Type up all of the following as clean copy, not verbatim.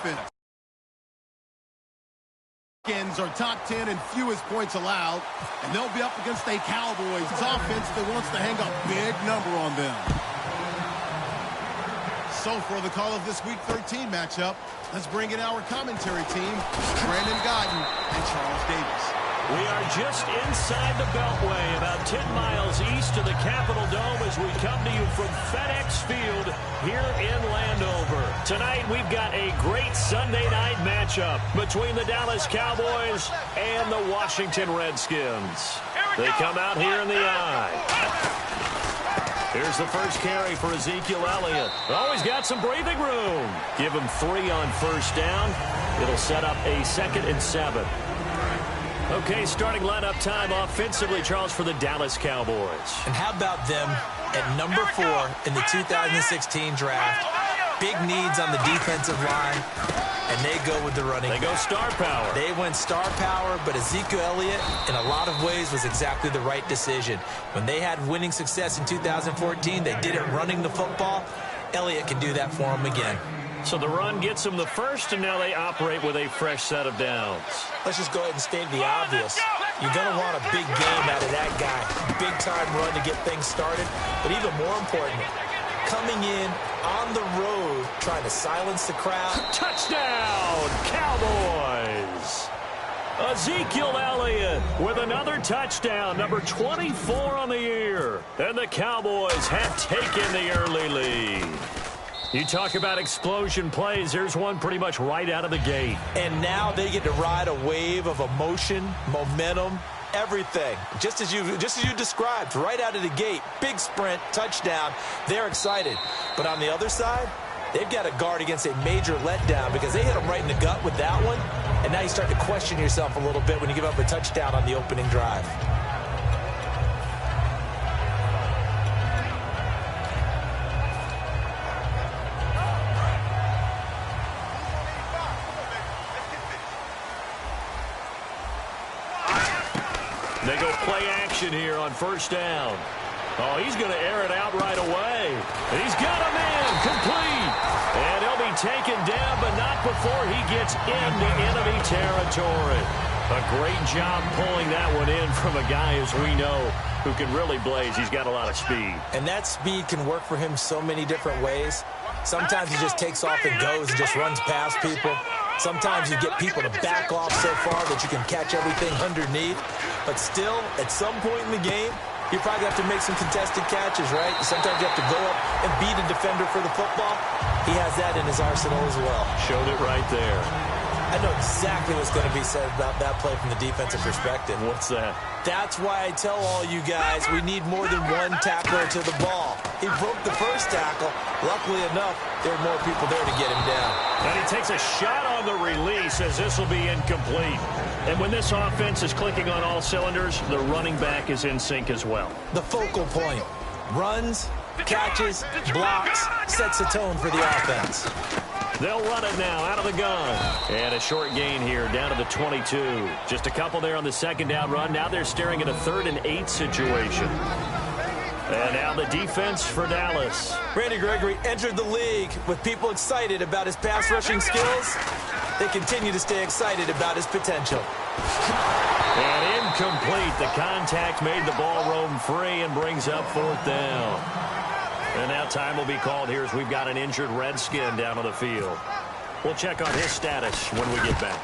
defense. Are top 10 in fewest points allowed, and they'll be up against a Cowboys offense that wants to hang a big number on them. So for the call of this Week 13 matchup, let's bring in our commentary team, Brandon Godden and Charles Davis. We are just inside the Beltway, about 10 miles east of the Capitol Dome as we come to you from FedEx Field here in Landover. Tonight, we've got a great Sunday night matchup between the Dallas Cowboys and the Washington Redskins. They come out here in the eye. Here's the first carry for Ezekiel Elliott. Oh, he's got some breathing room. Give him 3 on first down. It'll set up a 2nd and 7. Okay, starting lineup time offensively, Charles, for the Dallas Cowboys. And how about them at number 4 in the 2016 draft? Big needs on the defensive line, and they go with the running back. They go star power. They went star power, but Ezekiel Elliott, in a lot of ways, was exactly the right decision. When they had winning success in 2014, they did it running the football. Elliott can do that for them again. So the run gets them the first, and now they operate with a fresh set of downs. Let's just go ahead and state the obvious. You're going to want a big game out of that guy. Big-time run to get things started. But even more important, coming in on the road, trying to silence the crowd. Touchdown, Cowboys! Ezekiel Elliott with another touchdown, number 24 on the year. And the Cowboys have taken the early lead. You talk about explosion plays. Here's one pretty much right out of the gate. And now they get to ride a wave of emotion, momentum, everything. Just as you described, right out of the gate. Big sprint, touchdown. They're excited. But on the other side, they've got to guard against a major letdown because they hit them right in the gut with that one. And now you start to question yourself a little bit when you give up a touchdown on the opening drive. They go play action here on first down. Oh, he's going to air it out right away. And he's got a man complete. And he'll be taken down, but not before he gets into enemy territory. A great job pulling that one in from a guy, as we know, who can really blaze. He's got a lot of speed. And that speed can work for him so many different ways. Sometimes he just takes off and goes and just runs past people. Sometimes you get people to back off so far that you can catch everything underneath. But still, at some point in the game, you probably have to make some contested catches, right? Sometimes you have to go up and beat a defender for the football. He has that in his arsenal as well. Showed it right there. I know exactly what's going to be said about that play from the defensive perspective. What's that? That's why I tell all you guys we need more than one tackler to the ball. He broke the first tackle. Luckily enough, there were more people there to get him down. And he takes a shot on the release as this will be incomplete. And when this offense is clicking on all cylinders, the running back is in sync as well. The focal point. Runs, catches, blocks, sets a tone for the offense. They'll run it now out of the gun. And a short gain here down to the 22. Just a couple there on the second down run. Now they're staring at a 3rd and 8 situation. And now the defense for Dallas. Randy Gregory entered the league with people excited about his pass rushing skills. They continue to stay excited about his potential. And incomplete. The contact made the ball roam free and brings up 4th down. And now time will be called here as we've got an injured Redskin down on the field. We'll check on his status when we get back.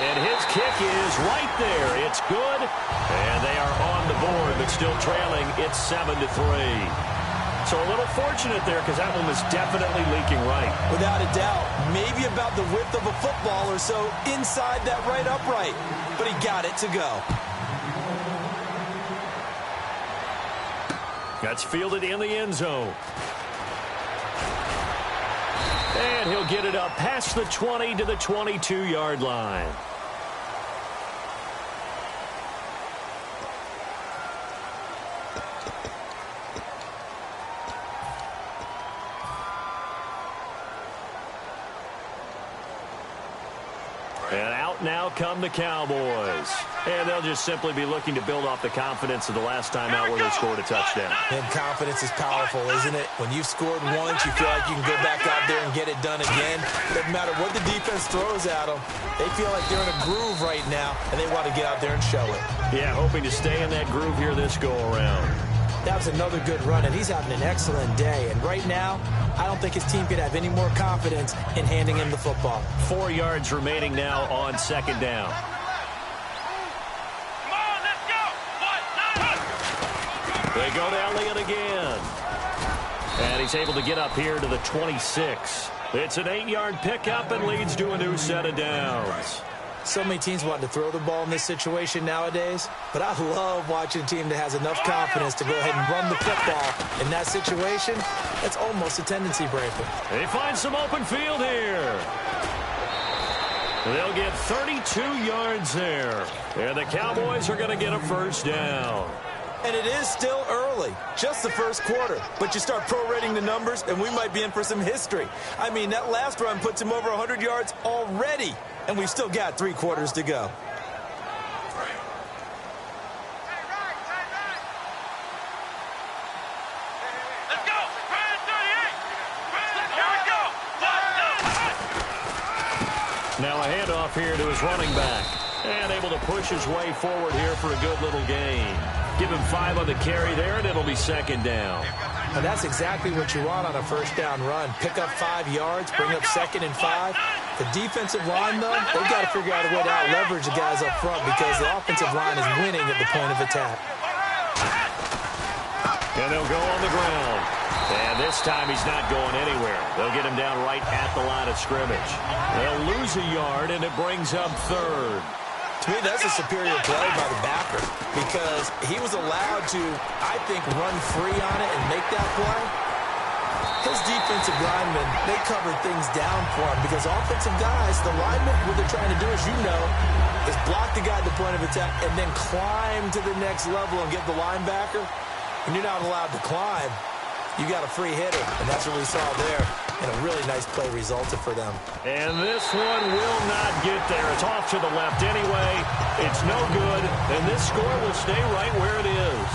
And his kick is right there. It's good. And they are on the board, but still trailing. It's 7-3. So a little fortunate there because that one was definitely leaking right. Without a doubt. Maybe about the width of a football or so inside that right upright. But he got it to go. That's fielded in the end zone. And he'll get it up past the 20 to the 22-yard line. And out now come the Cowboys. And they'll just simply be looking to build off the confidence of the last time out where they scored a touchdown. And confidence is powerful, isn't it? When you've scored once, you feel like you can go back out there and get it done again. Doesn't matter what the defense throws at them. They feel like they're in a groove right now, and they want to get out there and show it. Yeah, hoping to stay in that groove here this go-around. That was another good run, and he's having an excellent day. And right now, I don't think his team could have any more confidence in handing him the football. 4 yards remaining now on second down. They go to Elliott again. And he's able to get up here to the 26. It's an 8-yard pickup and leads to a new set of downs. So many teams want to throw the ball in this situation nowadays, but I love watching a team that has enough confidence to go ahead and run the football. In that situation, that's almost a tendency breaker. They find some open field here. They'll get 32 yards there. And the Cowboys are going to get a first down. And it is still early, just the first quarter. But you start prorating the numbers, and we might be in for some history. I mean, that last run puts him over 100 yards already, and we've still got 3 quarters to go. Let's go! 38! Here we go! Now a handoff here to his running back. And able to push his way forward here for a good little gain. Give him 5 on the carry there, and it'll be second down. And that's exactly what you want on a first down run. Pick up 5 yards, bring up 2nd and 5. The defensive line, though, they've got to figure out a way to out-leverage the guys up front because the offensive line is winning at the point of attack. And they'll go on the ground. And this time he's not going anywhere. They'll get him down right at the line of scrimmage. They'll lose a yard, and it brings up 3rd. To me, that's a superior play by the backer because he was allowed to, I think, run free on it and make that play. His defensive linemen, they covered things down for him because offensive guys, the linemen, what they're trying to do, as you know, is block the guy at the point of attack and then climb to the next level and get the linebacker. When you're not allowed to climb, you got a free hitter, and that's what we saw there. And a really nice play resulted for them. And this one will not get there. It's off to the left anyway. It's no good, and this score will stay right where it is.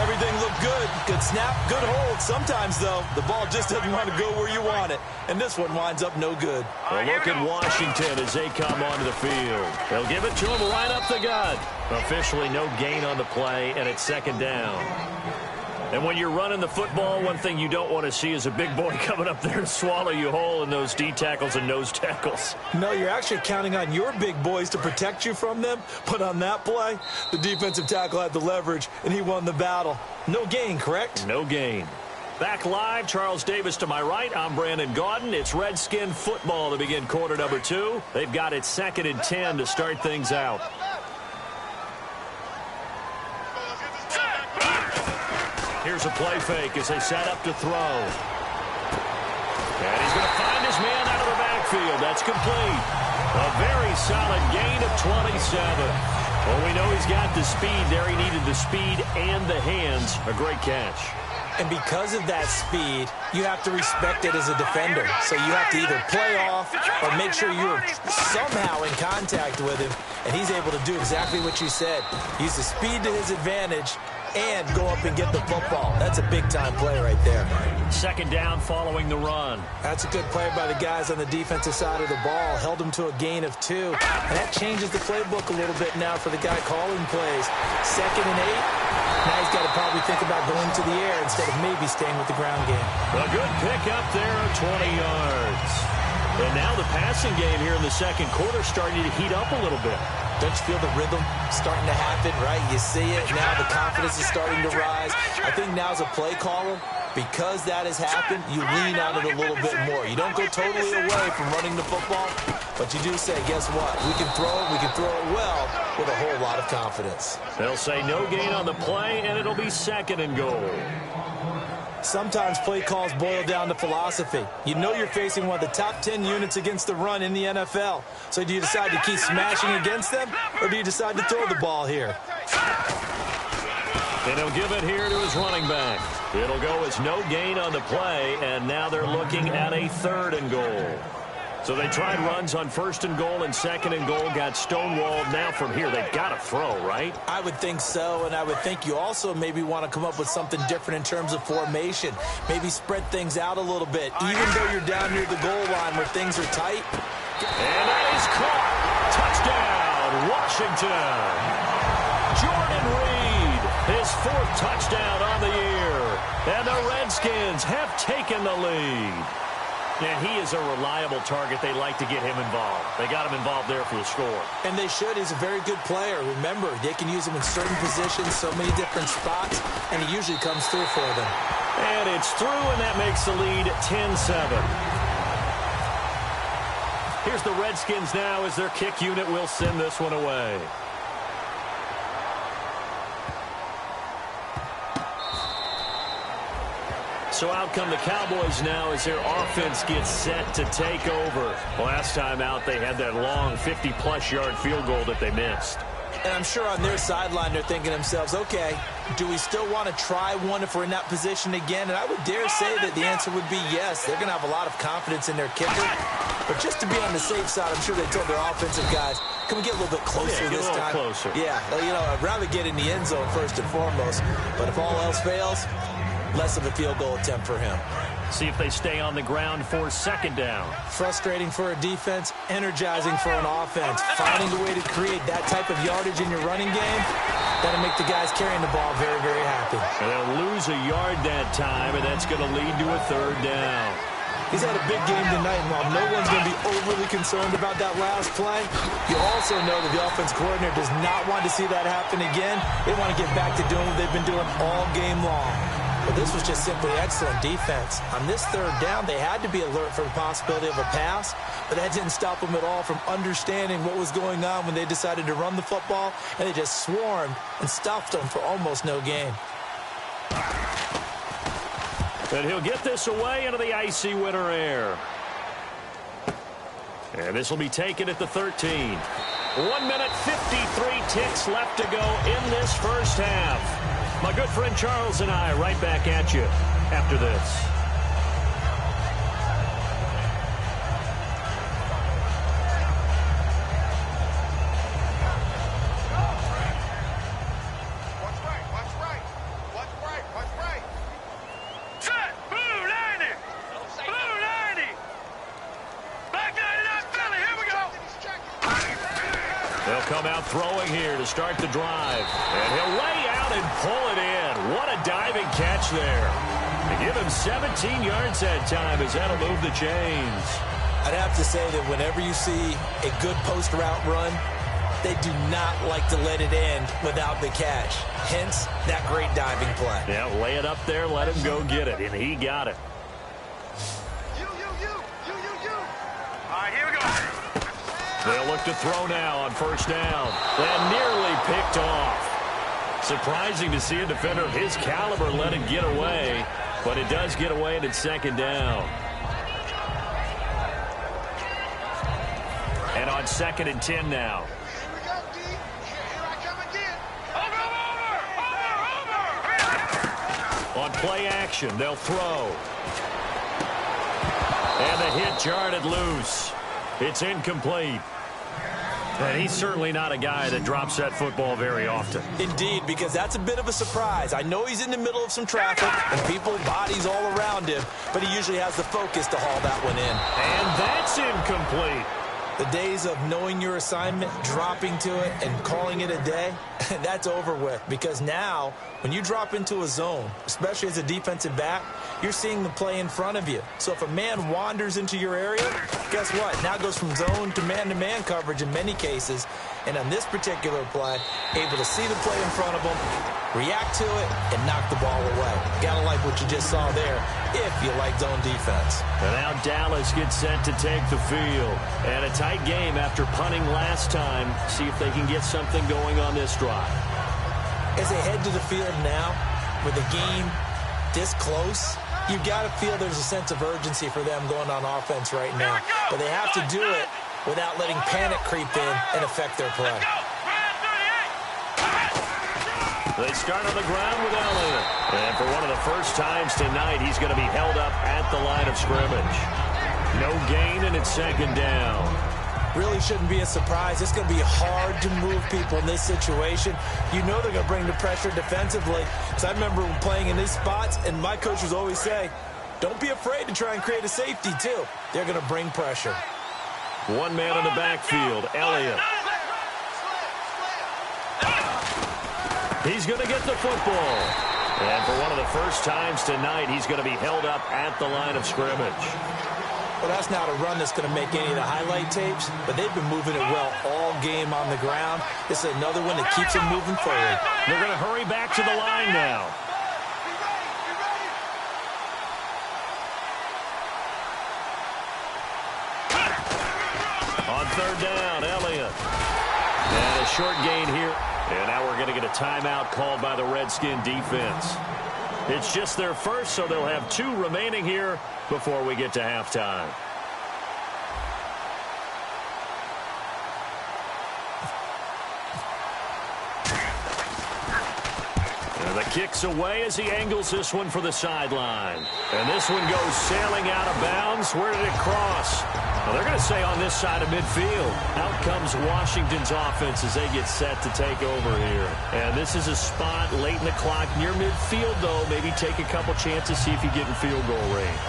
Everything looked good. Good snap, good hold. Sometimes, though, the ball just doesn't want to go where you want it. And this one winds up no good. Well, look at Washington as they come onto the field. They'll give it to him right up the gut. Officially no gain on the play, and it's second down. And when you're running the football, one thing you don't want to see is a big boy coming up there and swallow you whole in those D tackles and nose tackles. No, you're actually counting on your big boys to protect you from them. But on that play, the defensive tackle had the leverage, and he won the battle. No gain, correct? No gain. Back live, Charles Davis to my right. I'm Brandon Gaudin. It's Redskin football to begin quarter number 2. They've got it 2nd and 10 to start things out. Here's a play fake as they set up to throw. And he's going to find his man out of the backfield. That's complete. A very solid gain of 27. Well, we know he's got the speed there. He needed the speed and the hands. A great catch. And because of that speed, you have to respect it as a defender. So you have to either play off or make sure you're somehow in contact with him. And he's able to do exactly what you said. Use the speed to his advantage and go up and get the football. That's a big-time play right there. Second down following the run. That's a good play by the guys on the defensive side of the ball. Held them to a gain of 2. And that changes the playbook a little bit now for the guy calling plays. 2nd and 8. Now he's got to probably think about going to the air instead of maybe staying with the ground game. A good pickup there of 20 yards. And now the passing game here in the second quarter starting to heat up a little bit. Don't you feel the rhythm starting to happen, right? You see it. Now the confidence is starting to rise. I think now as a play caller, because that has happened, you lean on it a little bit more. You don't go totally away from running the football, but you do say, guess what? We can throw it well with a whole lot of confidence. They'll say no gain on the play, and it'll be 2nd and goal. Sometimes play calls boil down to philosophy. You know you're facing one of the top 10 units against the run in the NFL. So do you decide to keep smashing against them, or do you decide to throw the ball here? And he'll give it here to his running back. It'll go as no gain on the play, and now they're looking at a 3rd and goal. So they tried runs on 1st and goal and 2nd and goal, got stonewalled. Now from here, they've got to throw, right? I would think so, and I would think you also maybe want to come up with something different in terms of formation. Maybe spread things out a little bit, even though you're down near the goal line where things are tight. And that is caught. Touchdown, Washington. Jordan Reed, his 4th touchdown on the year. And the Redskins have taken the lead. And he is a reliable target. They like to get him involved. They got him involved there for the score. And they should. He's a very good player. Remember, they can use him in certain positions, so many different spots, and he usually comes through for them. And it's through, and that makes the lead 10-7. Here's the Redskins now as their kick unit will send this one away. So out come the Cowboys now as their offense gets set to take over. Last time out, they had that long 50-plus yard field goal that they missed. And I'm sure on their sideline they're thinking to themselves, okay, do we still want to try one if we're in that position again? And I would dare say that the answer would be yes. They're going to have a lot of confidence in their kicker. But just to be on the safe side, I'm sure they told their offensive guys, can we get a little bit closer this time? Closer. Yeah, you know, I'd rather get in the end zone first and foremost. But if all else fails, less of a field goal attempt for him. See if they stay on the ground for 2nd down. Frustrating for a defense, energizing for an offense. Finding a way to create that type of yardage in your running game, that'll make the guys carrying the ball very, very happy. And they'll lose a yard that time, and that's going to lead to a 3rd down. He's had a big game tonight, and while no one's going to be overly concerned about that last play, you also know that the offense coordinator does not want to see that happen again. They want to get back to doing what they've been doing all game long. But this was just simply excellent defense. On this 3rd down, they had to be alert for the possibility of a pass, but that didn't stop them at all from understanding what was going on when they decided to run the football, and they just swarmed and stuffed them for almost no gain. And he'll get this away into the icy winter air. And this will be taken at the 13. 1 minute, 53 ticks left to go in this first half. My good friend Charles and I right back at you after this. Set. Blue 90. Blue 90. Back 99 Philly. Here we go. They'll come out throwing here to start the drive. And he'll lay out and pull it in. What a diving catch there. They give him 17 yards that time as that'll move the chains. I'd have to say that whenever you see a good post route run, they do not like to let it end without the catch. Hence, that great diving play. Yeah, lay it up there, let him go get it, and he got it. You. All right, here we go. They'll look to throw now on 1st down. And nearly picked off. Surprising to see a defender of his caliber let it get away, but it does get away and it's 2nd down. And on 2nd and 10 now. Here we go, D. Here I come again. Over. On play action, they'll throw. And the hit jarred it loose. It's incomplete. And he's certainly not a guy that drops that football very often. Indeed, because that's a bit of a surprise. I know he's in the middle of some traffic and people, bodies all around him, but he usually has the focus to haul that one in. And that's incomplete. The days of knowing your assignment, dropping to it, and calling it a day, that's over with. Because now, when you drop into a zone, especially as a defensive back, you're seeing the play in front of you. So if a man wanders into your area, guess what? Now it goes from zone to man-to-man coverage in many cases. And on this particular play, able to see the play in front of him, react to it, and knock the ball away. Gotta like what you just saw there, if you like zone defense. And now Dallas gets set to take the field. And a tight game after punting last time. See if they can get something going on this drive. As they head to the field now, with the game this close, you got to feel there's a sense of urgency for them going on offense right now. But they have to do it without letting panic creep in and affect their play. They start on the ground with Elliott. And for one of the first times tonight, he's going to be held up at the line of scrimmage. No gain, and it's second down. Really shouldn't be a surprise. It's going to be hard to move people in this situation. You know they're going to bring the pressure defensively. Because I remember playing in these spots, and my coach was always saying, don't be afraid to try and create a safety, too. They're going to bring pressure. One man in the backfield, Elliott. He's going to get the football. And for one of the first times tonight, he's going to be held up at the line of scrimmage. Well, that's not a run that's going to make any of the highlight tapes, but they've been moving it well all game on the ground. This is another one that keeps them moving forward. They're going to hurry back to the line now. On third down, Elliott. And a short gain here. And now we're going to get a timeout called by the Redskin defense. It's just their first, so they'll have 2 remaining here before we get to halftime. And the kick's away as he angles this one for the sideline. And this one goes sailing out of bounds. Where did it cross? Well, they're going to say on this side of midfield. Out comes Washington's offense as they get set to take over here. And this is a spot late in the clock near midfield, though. Maybe take a couple chances, see if you get in field goal range.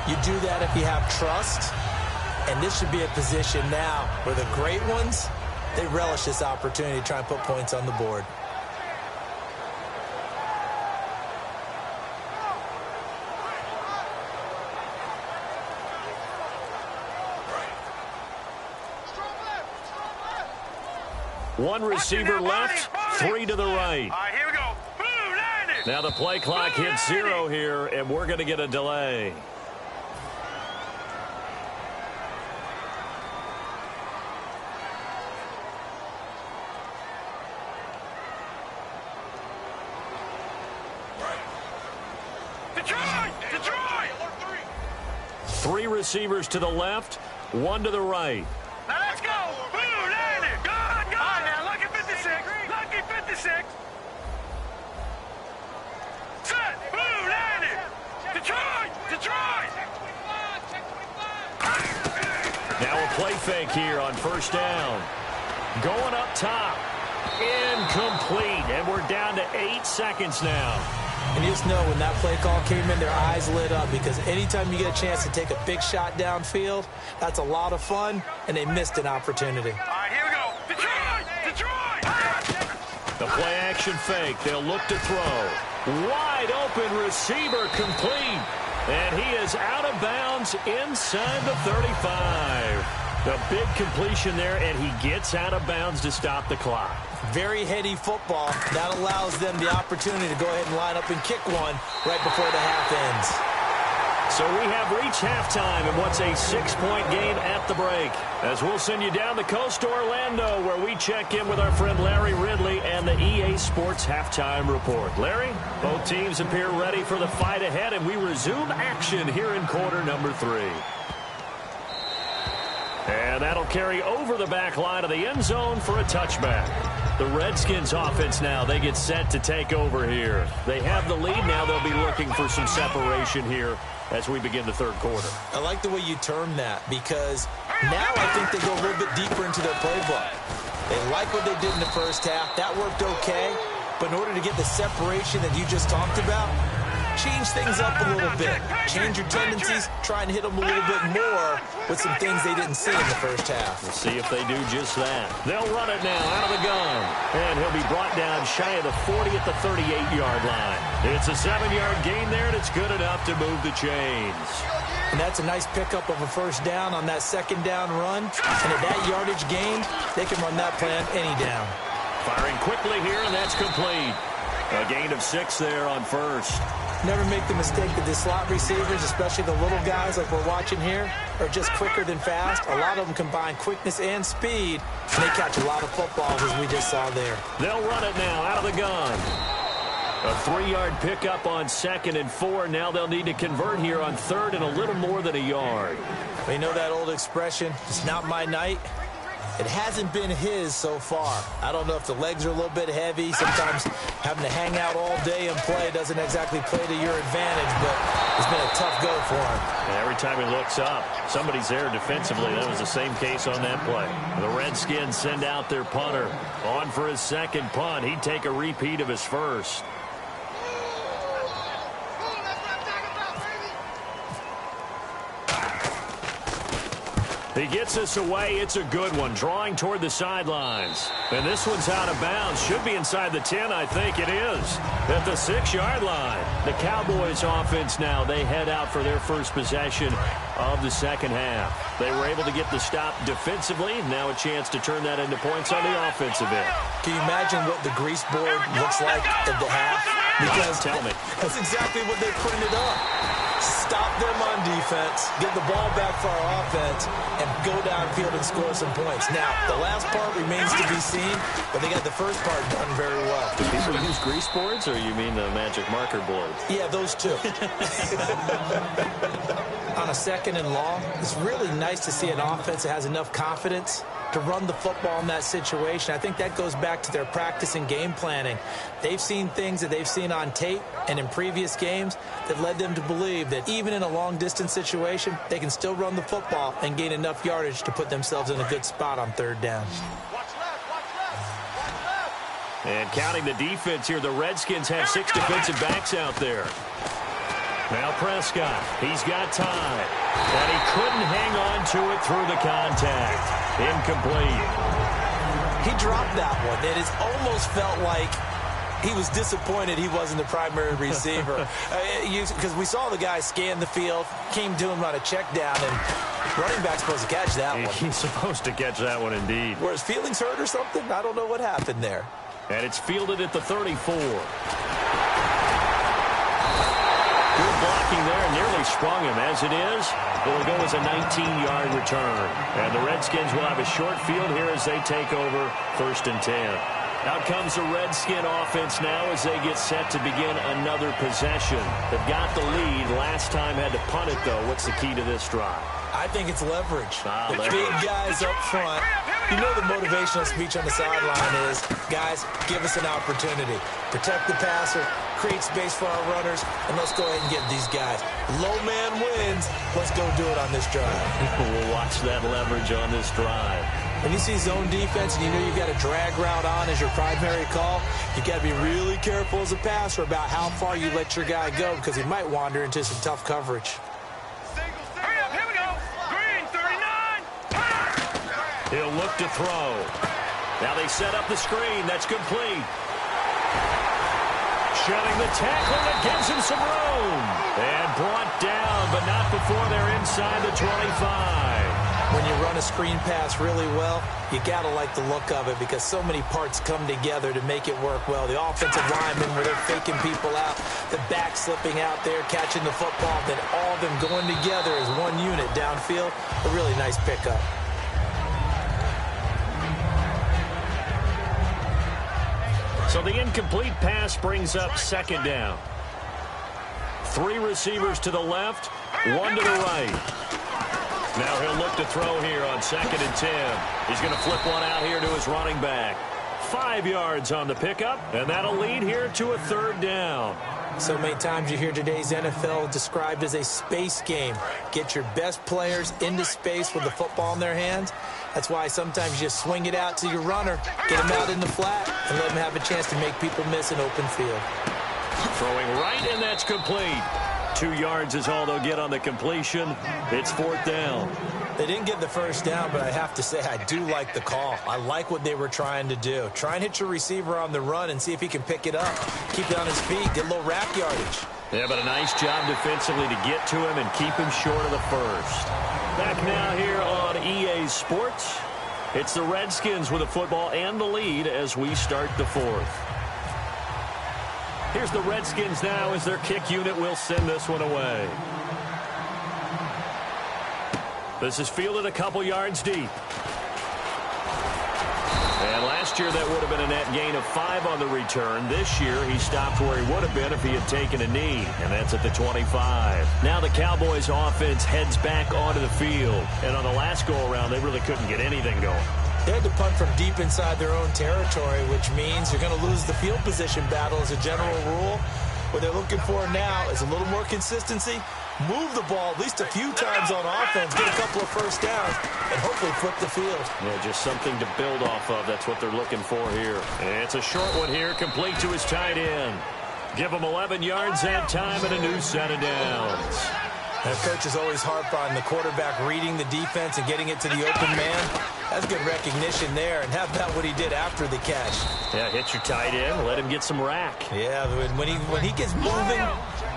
You do that if you have trust. And this should be a position now where the great ones, they relish this opportunity to try and put points on the board. One receiver left, 3 to the right. All right, here we go. Blue line it. Now the play clock hits 0 here, and we're going to get a delay. Detroit! 3 receivers to the left, 1 to the right. Now let's go. Blue line it. Go. All right, now lucky 56. Lucky 56. Set. Blue line it. Detroit. Now a play fake here on first down. Going up top. Incomplete. And we're down to 8 seconds now. And you just know when that play call came in, their eyes lit up because anytime you get a chance to take a big shot downfield, that's a lot of fun, and they missed an opportunity. All right, here we go. Detroit! The play action fake. They'll look to throw. Wide open receiver complete. And he is out of bounds inside the 35. The big completion there, and he gets out of bounds to stop the clock. Very heady football. That allows them the opportunity to go ahead and line up and kick one right before the half ends. So we have reached halftime in what's a 6-point game at the break. As we'll send you down the coast to Orlando, where we check in with our friend Larry Ridley and the EA Sports Halftime Report. Larry, both teams appear ready for the fight ahead, and we resume action here in quarter number 3. And that'll carry over the back line of the end zone for a touchback. The Redskins offense now, they get set to take over here. They have the lead now. They'll be looking for some separation here as we begin the third quarter. I like the way you term that because now I think they go a little bit deeper into their playbook. They like what they did in the first half. That worked okay. But in order to get the separation that you just talked about, change things up a little bit. Change your tendencies. Try and hit them a little bit more with some things they didn't see in the first half. We'll see if they do just that. They'll run it now out of the gun. And he'll be brought down shy of the 40 at the 38-yard line. It's a 7-yard gain there, and it's good enough to move the chains. And that's a nice pickup of a first down on that second down run. And at that yardage gained, they can run that play on any down. Firing quickly here, and that's complete. A gain of 6 there on first. Never make the mistake that the slot receivers, especially the little guys like we're watching here, are just quicker than fast. A lot of them combine quickness and speed, and they catch a lot of footballs, as we just saw there. They'll run it now out of the gun. A 3-yard pickup on 2nd and 4. Now they'll need to convert here on 3rd and a little more than a yard. Well, you know that old expression, it's not my night. It hasn't been his so far. I don't know if the legs are a little bit heavy. Sometimes having to hang out all day and play doesn't exactly play to your advantage, but it's been a tough go for him. And every time he looks up, somebody's there defensively. That was the same case on that play. The Redskins send out their punter. On for his second punt. He'd take a repeat of his first. He gets us away. It's a good one. Drawing toward the sidelines. And this one's out of bounds. Should be inside the 10, I think it is. At the 6-yard line. The Cowboys offense now, they head out for their first possession of the second half. They were able to get the stop defensively. Now a chance to turn that into points on the offensive end. Can you imagine what the grease board looks like at the half? Because tell me. That's exactly what they printed up. Stop them on defense, get the ball back for our offense, and go downfield and score some points. Now, the last part remains to be seen, but they got the first part done very well. Do people use grease boards, or you mean the magic marker boards? Yeah, those two. On a second and long, it's really nice to see an offense that has enough confidence to run the football in that situation. I think that goes back to their practice and game planning. They've seen things that they've seen on tape and in previous games that led them to believe that even in a long-distance situation, they can still run the football and gain enough yardage to put themselves in a good spot on third down. And counting the defense here, the Redskins have 6 defensive backs out there. Now Prescott, he's got time. And he couldn't hang on to it through the contact. Incomplete. He dropped that one. It has almost felt like he was disappointed he wasn't the primary receiver. Because we saw the guy scan the field, came to him on a check down, and running back's supposed to catch that one. He's supposed to catch that one indeed. Were his feelings hurt or something? I don't know what happened there. And it's fielded at the 34. Good blocking there, nearly sprung him. As it is, it'll go as a 19-yard return. And the Redskins will have a short field here as they take over 1st and 10. Out comes the Redskin offense now as they get set to begin another possession. They've got the lead. Last time had to punt it, though. What's the key to this drive? I think it's leverage. The Leverage. big guys up front. You know the motivational speech on the sideline is, guys, give us an opportunity. Protect the passer, create space for our runners, and let's go ahead and get these guys. Low man wins. Let's go do it on this drive. We'll watch that leverage on this drive. When you see zone defense and you know you've got a drag route on as your primary call, you got to be really careful as a passer about how far you let your guy go because he might wander into some tough coverage. Hurry up, here we go. Green, 39. He'll look to throw. Now they set up the screen. That's complete. Shutting the tackle that gives him some room. And brought down, but not before they're inside the 25. When you run a screen pass really well, you got to like the look of it because so many parts come together to make it work well. The offensive linemen where they're faking people out, the back slipping out there, catching the football, then all of them going together as one unit downfield. A really nice pickup. So the incomplete pass brings up 2nd down. 3 receivers to the left, 1 to the right. Now he'll look to throw here on 2nd and 10. He's going to flip one out here to his running back. 5 yards on the pickup, and that'll lead here to a 3rd down. So many times you hear today's NFL described as a space game. Get your best players into space with the football in their hands. That's why sometimes you just swing it out to your runner, get him out in the flat, and let him have a chance to make people miss an open field. Throwing right, and that's complete. 2 yards is all they'll get on the completion. It's 4th down. They didn't get the first down, but I have to say I do like the call. I like what they were trying to do. Try and hit your receiver on the run and see if he can pick it up. Keep it on his feet. Get a little rack yardage. Yeah, but a nice job defensively to get to him and keep him short of the first. Back now here on EA Sports. It's the Redskins with the football and the lead as we start the 4th. Here's the Redskins now as their kick unit will send this one away. This is fielded a couple yards deep. And last year that would have been a net gain of 5 on the return. This year he stopped where he would have been if he had taken a knee, and that's at the 25. Now the Cowboys offense heads back onto the field. And on the last go-around, they really couldn't get anything going. They had to punt from deep inside their own territory, which means you're going to lose the field position battle as a general rule. What they're looking for now is a little more consistency, move the ball at least a few times on offense, get a couple of first downs, and hopefully flip the field. Yeah, just something to build off of. That's what they're looking for here. It's a short one here, complete to his tight end. Give him 11 yards that time and a new set of downs. And coaches always harp on the quarterback reading the defense and getting it to the open man. That's good recognition there. And how about what he did after the catch? Yeah, hit your tight end, let him get some rack. Yeah, when he gets moving,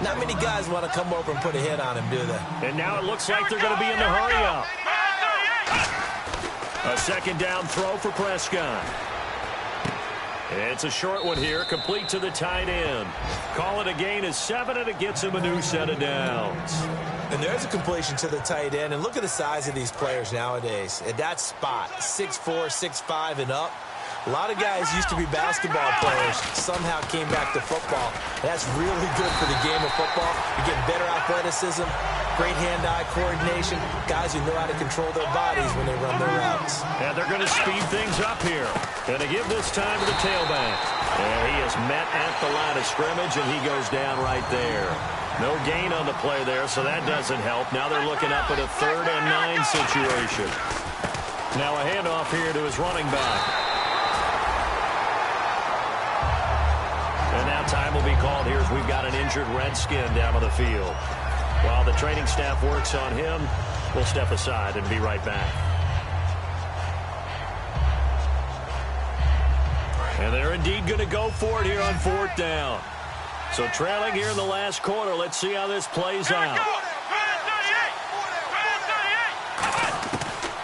not many guys want to come over and put a hit on him, do they? And now it looks like they're going to be in the hurry-up. A second down throw for Prescott. It's a short one here, complete to the tight end. Call it a gain of 7, and it gets him a new set of downs. And there's a completion to the tight end. And look at the size of these players nowadays. At that spot, 6'4", 6'5", and up. A lot of guys used to be basketball players, somehow came back to football. And that's really good for the game of football. You get better athleticism, great hand-eye coordination, guys who know how to control their bodies when they run their routes. And they're going to speed things up here. Going to give this time to the tailback. And he is met at the line of scrimmage, and he goes down right there. No gain on the play there, so that doesn't help. Now they're looking up at a 3rd and 9 situation. Now a handoff here to his running back. And now time will be called here as we've got an injured Redskin down on the field. While the training staff works on him, we'll step aside and be right back. And they're indeed going to go for it here on 4th down. So trailing here in the last quarter. Let's see how this plays out.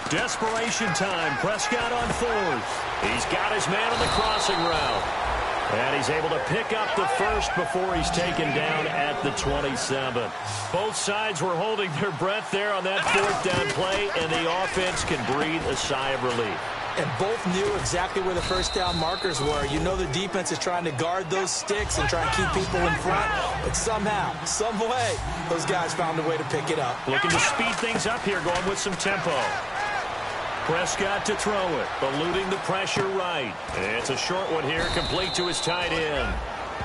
Desperation time. Prescott on 4th. He's got his man on the crossing route. And he's able to pick up the first before he's taken down at the 27. Both sides were holding their breath there on that 4th down play, and the offense can breathe a sigh of relief. And both knew exactly where the first down markers were. You know the defense is trying to guard those sticks and try and keep people in front. But somehow, some way, those guys found a way to pick it up. Looking to speed things up here, going with some tempo. Prescott to throw it, eluding the pressure right. It's a short one here, complete to his tight end.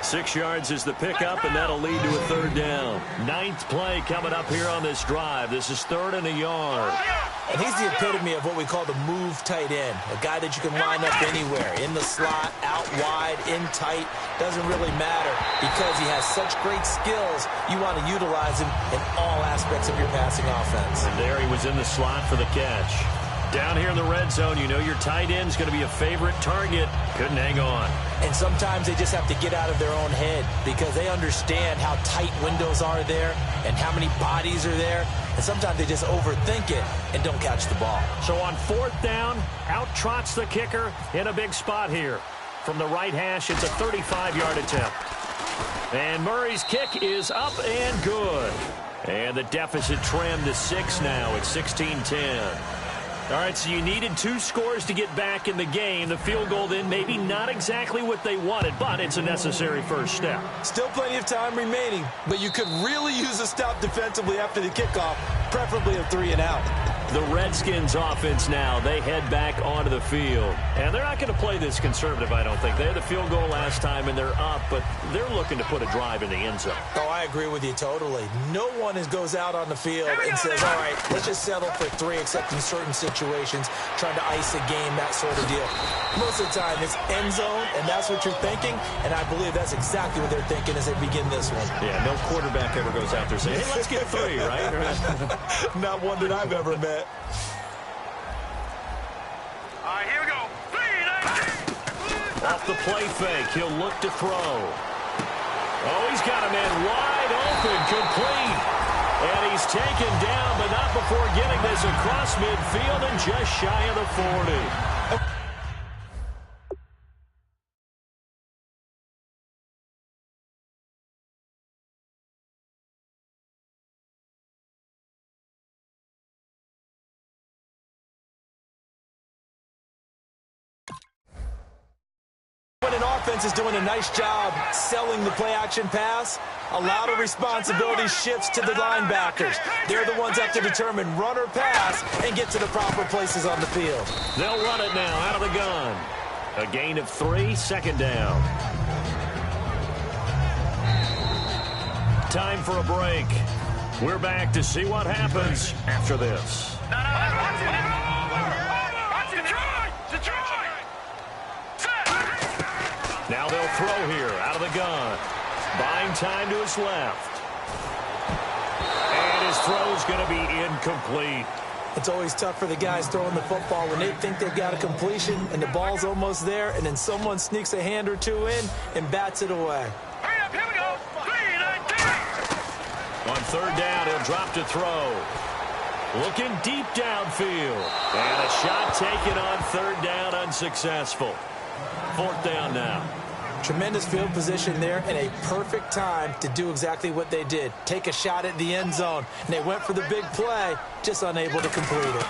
6 yards is the pickup, and that'll lead to a 3rd down. 9th play coming up here on this drive. This is 3rd and a yard. And he's the epitome of what we call the move tight end, a guy that you can line up anywhere, in the slot, out wide, in tight, doesn't really matter because he has such great skills. You want to utilize him in all aspects of your passing offense. And there he was in the slot for the catch. Down here in the red zone, you know your tight end's going to be a favorite target. Couldn't hang on. And sometimes they just have to get out of their own head because they understand how tight windows are there and how many bodies are there. And sometimes they just overthink it and don't catch the ball. So on 4th down, out trots the kicker in a big spot here. From the right hash, it's a 35-yard attempt. And Murray's kick is up and good. And the deficit trimmed to 6 now. It's 16-10. All right, so you needed 2 scores to get back in the game. The field goal then maybe not exactly what they wanted, but it's a necessary first step. Still plenty of time remaining, but you could really use a stop defensively after the kickoff, preferably a 3 and out. The Redskins offense now, they head back onto the field. And they're not going to play this conservative, I don't think. They had the field goal last time, and they're up, but they're looking to put a drive in the end zone. Oh, I agree with you totally. No one goes out on the field and says, all right, let's just settle for 3, except in certain situations, trying to ice a game, that sort of deal. Most of the time, it's end zone, and that's what you're thinking, and I believe that's exactly what they're thinking as they begin this one. Yeah, no quarterback ever goes out there saying, hey, let's get 3, right? Not one that I've ever met. All right, here we go. Off the play fake, he'll look to throw. Oh, he's got a man wide open, complete. And he's taken down, but not before getting this across midfield and just shy of the 40. When an offense is doing a nice job selling the play-action pass. A lot of responsibility shifts to the linebackers. They're the ones that have to determine run or pass and get to the proper places on the field. They'll run it now out of the gun. A gain of 3, second down. Time for a break. We're back to see what happens after this. Now they'll throw here out of the gun. Buying time to his left. And his throw's going to be incomplete. It's always tough for the guys throwing the football when they think they've got a completion and the ball's almost there, and then someone sneaks a hand or two in and bats it away. Hurry up, here we go. 3, 9, 10. On third down, he'll drop to throw. Looking deep downfield. And a shot taken on third down, unsuccessful. Fourth down now. Tremendous field position there and a perfect time to do exactly what they did. Take a shot at the end zone. And they went for the big play, just unable to complete it.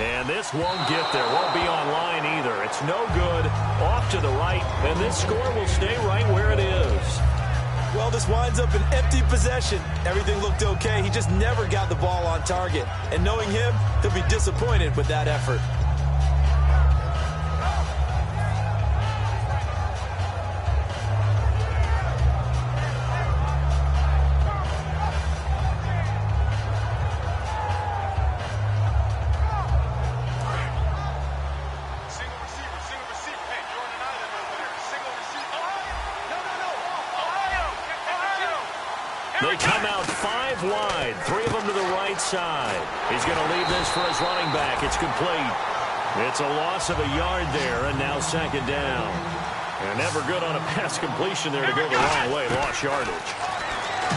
And this won't get there. Won't be on line either. It's no good. Off to the right. And this score will stay right where it is. Well, this winds up an empty possession. Everything looked okay. He just never got the ball on target. And knowing him, he'll be disappointed with that effort. They come out 5 wide, 3 of them to the right side. He's going to leave this for his running back. It's complete. It's a loss of a yard there, and now second down. And never good on a pass completion there to go the wrong way. Lost yardage.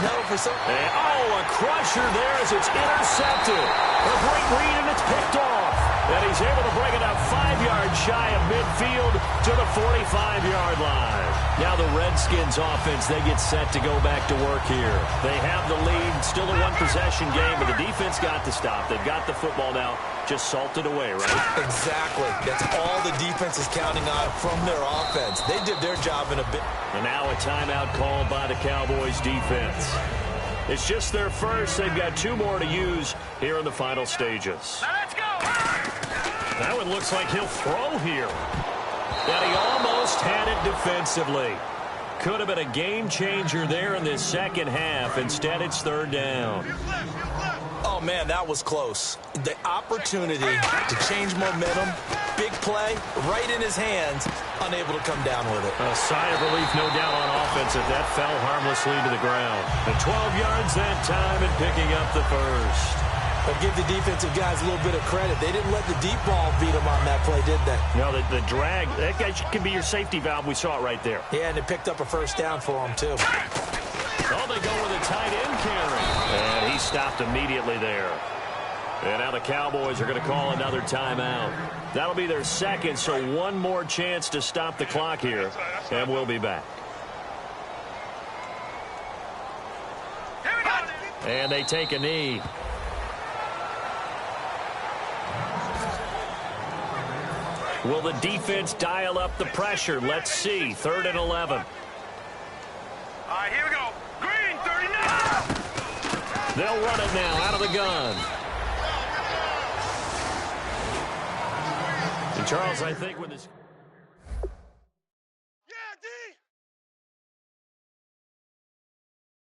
No, for some... And, a crusher there as it's intercepted. A great read, and it's picked off. And he's able to bring it up 5 yards shy of midfield to the 45-yard line. Now the Redskins offense, they get set to go back to work here. They have the lead, still a one-possession game, but the defense got to stop. They've got the football now, just salted away, right? Exactly. That's all the defense is counting on from their offense. They did their job in a bit. And now a timeout called by the Cowboys defense. It's just their first. They've got 2 more to use here in the final stages. Now let's go. That one looks like he'll throw here. And he almost had it defensively. Could have been a game changer there in this second half. Instead, it's third down. Oh, man, that was close. The opportunity to change momentum, big play, right in his hands, unable to come down with it. A sigh of relief, no doubt, on offense if that fell harmlessly to the ground. And 12 yards that time and picking up the first. But give the defensive guys a little bit of credit. They didn't let the deep ball beat them on that play, did they? No, the drag, that guy can be your safety valve. We saw it right there. Yeah, and it picked up a first down for them, too. Oh, they go with a tight end carry. And he stopped immediately there. And now the Cowboys are going to call another timeout. That'll be their second, so one more chance to stop the clock here. And we'll be back. And they take a knee. Will the defense dial up the pressure? Let's see. 3rd and 11. All right, here we go. Green, 39. They'll run it now out of the gun. And Charles, I think when this...